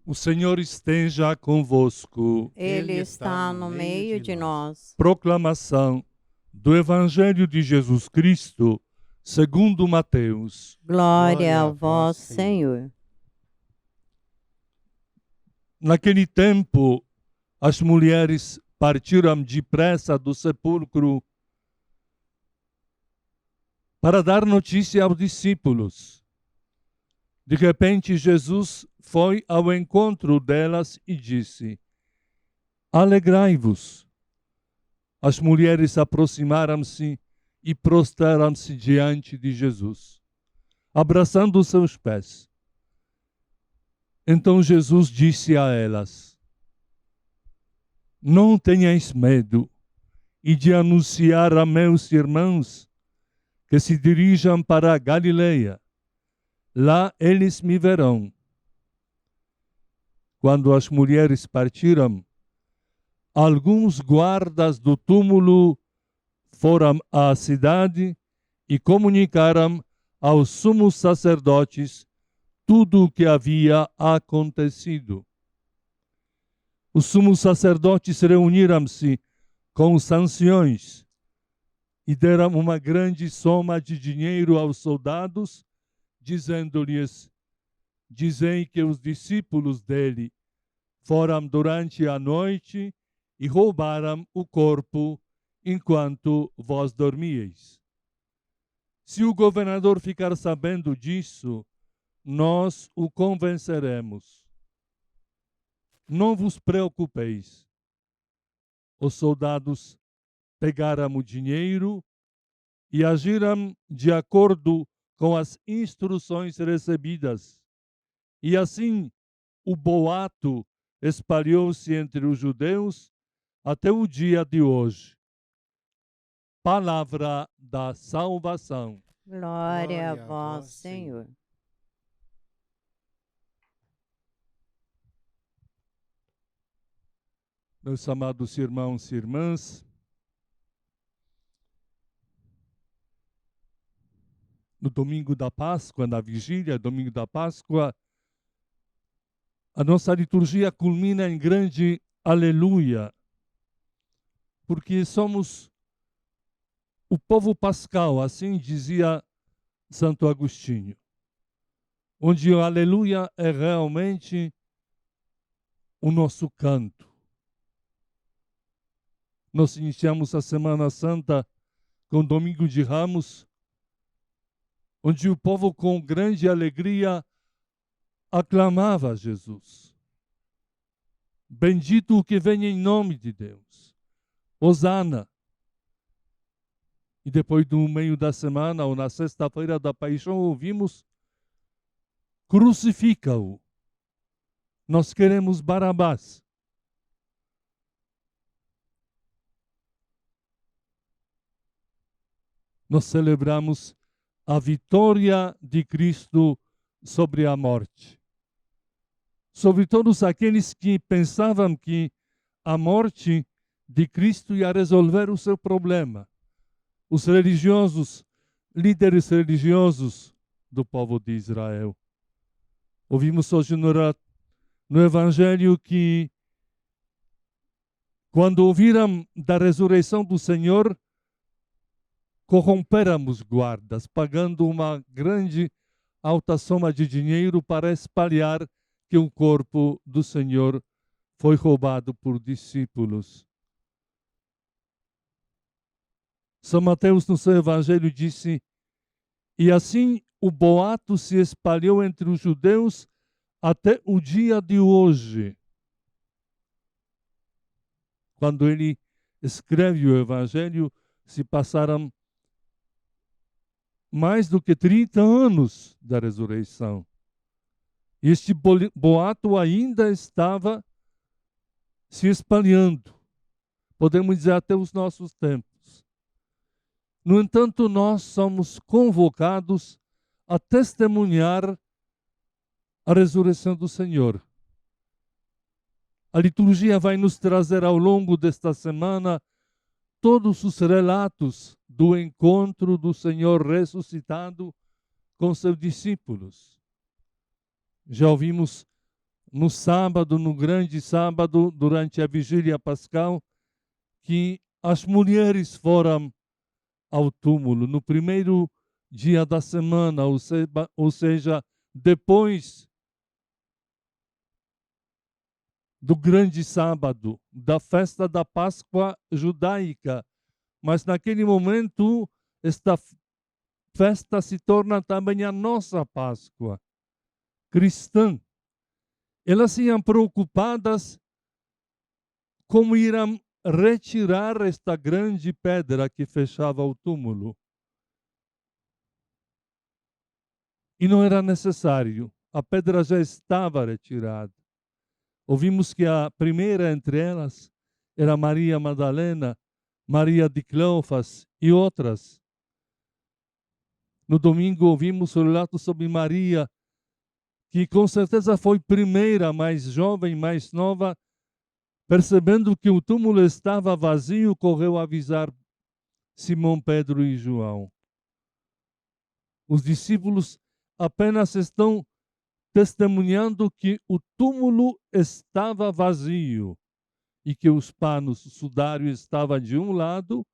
O Senhor esteja convosco. Ele está no meio de nós. Proclamação do Evangelho de Jesus Cristo, segundo Mateus. Glória a vós, Senhor. Naquele tempo, as mulheres partiram depressa do sepulcro para dar notícia aos discípulos. De repente, Jesus foi ao encontro delas e disse: Alegrai-vos. As mulheres aproximaram-se e prostraram-se diante de Jesus, abraçando os seus pés. Então Jesus disse a elas: Não tenhais medo, e de anunciar a meus irmãos que se dirijam para a Galileia. Lá eles me verão. Quando as mulheres partiram, alguns guardas do túmulo foram à cidade e comunicaram aos sumos sacerdotes tudo o que havia acontecido. Os sumos sacerdotes reuniram-se com os anciões e deram uma grande soma de dinheiro aos soldados, dizendo-lhes: Dizem que os discípulos dele foram durante a noite e roubaram o corpo enquanto vós dormíeis. Se o governador ficar sabendo disso, nós o convenceremos. Não vos preocupeis. Os soldados pegaram o dinheiro e agiram de acordo com as instruções recebidas. E assim o boato espalhou-se entre os judeus até o dia de hoje. Palavra da salvação. Glória a vós, Senhor. Meus amados irmãos e irmãs, no domingo da Páscoa, na vigília, domingo da Páscoa, a nossa liturgia culmina em grande aleluia, porque somos o povo pascal, assim dizia Santo Agostinho, onde o aleluia é realmente o nosso canto. Nós iniciamos a Semana Santa com o Domingo de Ramos, onde o povo com grande alegria aclamava Jesus. Bendito o que vem em nome de Deus. Hosana. E depois no meio da semana, ou na sexta-feira da paixão, ouvimos: crucifica-o. Nós queremos Barabás. Nós celebramos a vitória de Cristo sobre a morte. Sobre todos aqueles que pensavam que a morte de Cristo ia resolver o seu problema. Os religiosos, líderes religiosos do povo de Israel. Ouvimos hoje no Evangelho que, quando ouviram da ressurreição do Senhor, corromperam os guardas, pagando uma grande alta soma de dinheiro para espalhar que o corpo do Senhor foi roubado por discípulos. São Mateus, no seu Evangelho, disse: E assim o boato se espalhou entre os judeus até o dia de hoje. Quando ele escreve o Evangelho, se passaram mais do que 30 anos da ressurreição. Este boato ainda estava se espalhando, podemos dizer até os nossos tempos. No entanto, nós somos convocados a testemunhar a ressurreição do Senhor. A liturgia vai nos trazer ao longo desta semana todos os relatos do encontro do Senhor ressuscitado com seus discípulos. Já ouvimos no sábado, no grande sábado, durante a vigília pascal, que as mulheres foram ao túmulo no primeiro dia da semana, ou seja, depois do grande sábado, da festa da Páscoa judaica. Mas naquele momento, esta festa se torna também a nossa Páscoa cristã. Elas iam preocupadas como irão retirar esta grande pedra que fechava o túmulo. E não era necessário, a pedra já estava retirada. Ouvimos que a primeira entre elas era Maria Madalena, Maria de Cleofas e outras. No domingo ouvimos o relato sobre Maria, que com certeza foi primeira, mais jovem, mais nova, percebendo que o túmulo estava vazio, correu avisar Simão, Pedro e João. Os discípulos apenas estão testemunhando que o túmulo estava vazio e que os panos, o sudário estava de um lado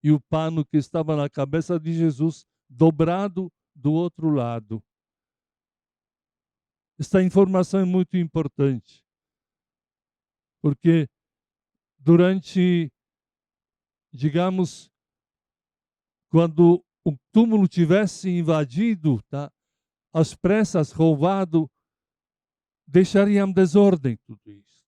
e o pano que estava na cabeça de Jesus dobrado do outro lado. Esta informação é muito importante, porque durante, digamos, quando o túmulo tivesse invadido, tá, às pressas, roubado, deixariam desordem tudo isso.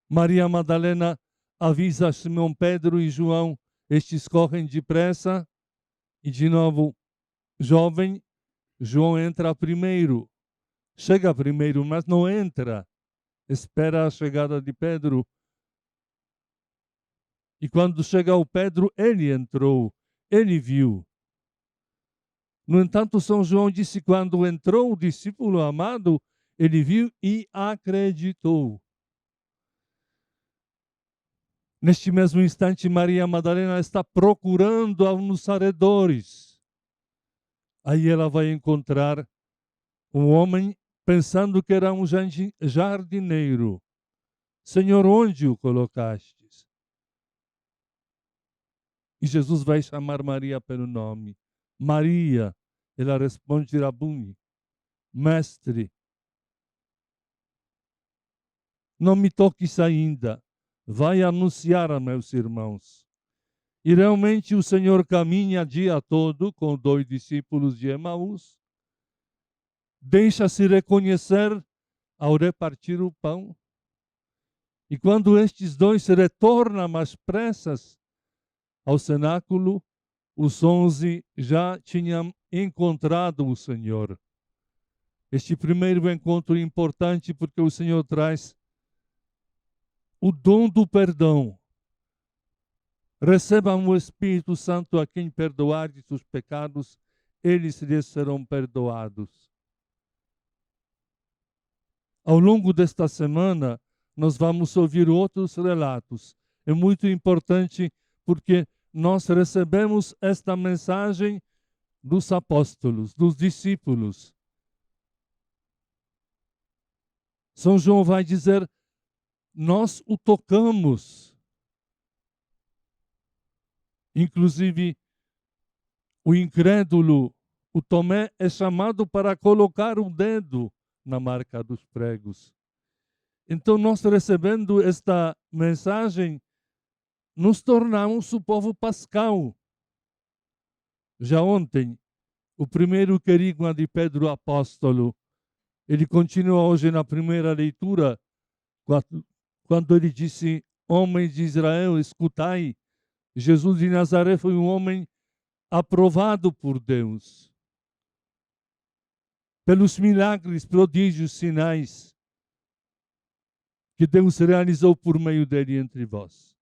Maria Madalena avisa Simão Pedro e João, estes correm depressa, e de novo, jovem, João entra primeiro, chega primeiro, mas não entra, espera a chegada de Pedro. E quando chega o Pedro, ele entrou, ele viu. No entanto, São João disse, quando entrou o discípulo amado, ele viu e acreditou. Neste mesmo instante, Maria Madalena está procurando nos arredores. Aí ela vai encontrar um homem pensando que era um jardineiro. Senhor, onde o colocastes? E Jesus vai chamar Maria pelo nome. Maria, ela responde, Rabuni, mestre, não me toques ainda, vai anunciar a meus irmãos. E realmente o Senhor caminha dia todo com 2 discípulos de Emaús, deixa-se reconhecer ao repartir o pão. E quando estes dois se retornam às pressas ao cenáculo, os 11 já tinham encontrado o Senhor. Este primeiro encontro é importante porque o Senhor traz o dom do perdão. Recebam o Espírito Santo a quem perdoardes os pecados, eles lhes serão perdoados. Ao longo desta semana, nós vamos ouvir outros relatos. É muito importante porque nós recebemos esta mensagem dos apóstolos, dos discípulos. São João vai dizer, nós o tocamos. Inclusive, o incrédulo, o Tomé, é chamado para colocar o dedo na marca dos pregos. Então, nós recebendo esta mensagem, nos tornamos o povo pascal. Já ontem, o primeiro querigma de Pedro apóstolo, ele continua hoje na primeira leitura, quando ele disse, homens de Israel, escutai, Jesus de Nazaré foi um homem aprovado por Deus, pelos milagres, prodígios, sinais que Deus realizou por meio dele entre vós.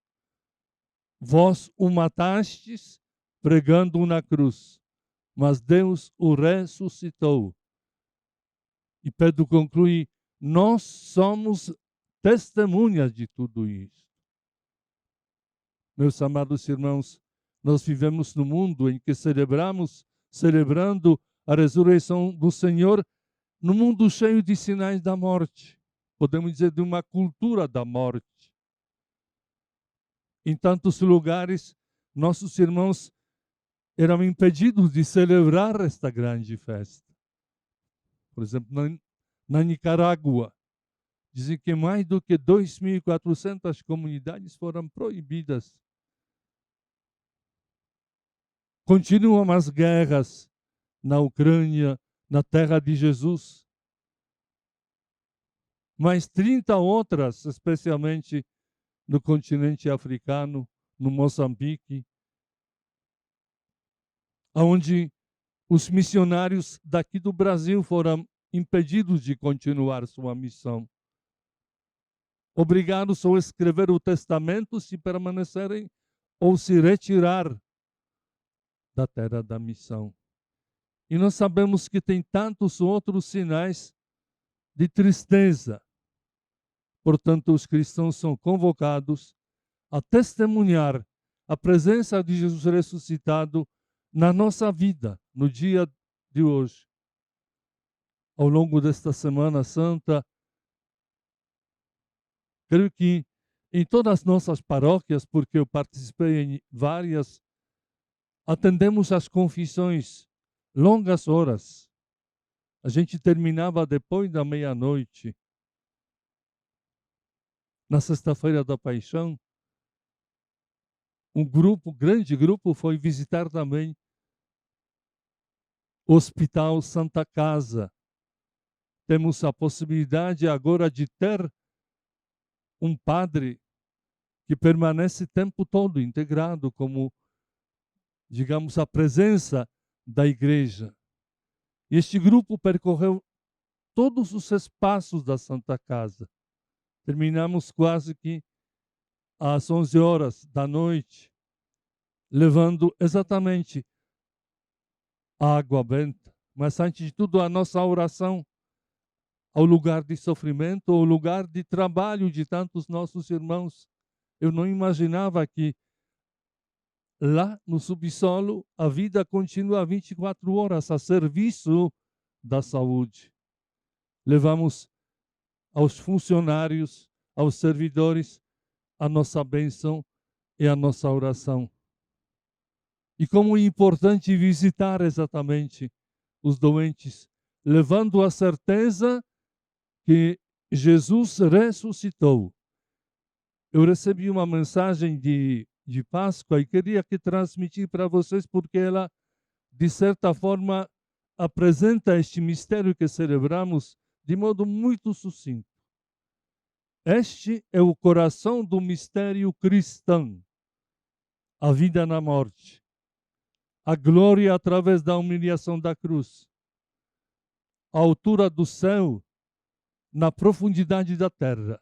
Vós o matastes pregando-o na cruz, mas Deus o ressuscitou. E Pedro conclui, nós somos testemunhas de tudo isso. Meus amados irmãos, nós vivemos num mundo em que celebrando a ressurreição do Senhor num mundo cheio de sinais da morte. Podemos dizer de uma cultura da morte. Em tantos lugares, nossos irmãos eram impedidos de celebrar esta grande festa. Por exemplo, na Nicarágua, dizem que mais do que 2.400 comunidades foram proibidas. Continuam as guerras na Ucrânia, na terra de Jesus. Mais 30 outras, especialmente no continente africano, no Moçambique, onde os missionários daqui do Brasil foram impedidos de continuar sua missão. Obrigados a escrever o testamento se permanecerem ou se retirar da terra da missão. E nós sabemos que tem tantos outros sinais de tristeza. Portanto, os cristãos são convocados a testemunhar a presença de Jesus ressuscitado na nossa vida, no dia de hoje. Ao longo desta Semana Santa, creio que em todas as nossas paróquias, porque eu participei em várias, atendemos às confissões, longas horas. A gente terminava depois da meia-noite. Na Sexta-feira da Paixão, um grande grupo, foi visitar também o Hospital Santa Casa. Temos a possibilidade agora de ter um padre que permanece o tempo todo integrado como, digamos, a presença da igreja. E este grupo percorreu todos os espaços da Santa Casa. Terminamos quase que às 11 horas da noite, levando exatamente a água benta, mas antes de tudo a nossa oração ao lugar de sofrimento, ao lugar de trabalho de tantos nossos irmãos. Eu não imaginava que lá no subsolo a vida continua 24 horas a serviço da saúde. Levamos aos funcionários, aos servidores, a nossa bênção e a nossa oração. E como é importante visitar exatamente os doentes, levando a certeza que Jesus ressuscitou. Eu recebi uma mensagem de Páscoa e queria que transmitir para vocês, porque ela, de certa forma, apresenta este mistério que celebramos de modo muito sucinto. Este é o coração do mistério cristão, a vida na morte, a glória através da humilhação da cruz, a altura do céu na profundidade da terra.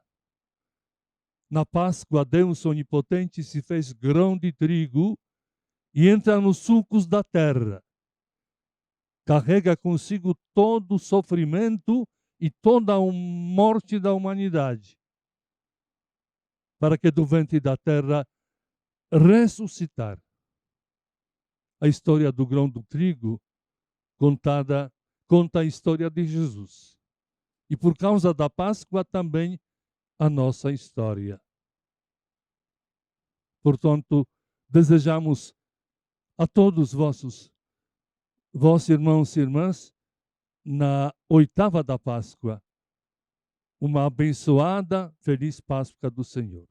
Na Páscoa, Deus onipotente se fez grão de trigo e entra nos sulcos da terra. Carrega consigo todo o sofrimento e toda a morte da humanidade, para que do ventre da terra ressuscitar. A história do grão do trigo conta a história de Jesus. E por causa da Páscoa também a nossa história. Portanto, desejamos a todos vós irmãos e irmãs, na oitava da Páscoa, uma abençoada, feliz Páscoa do Senhor.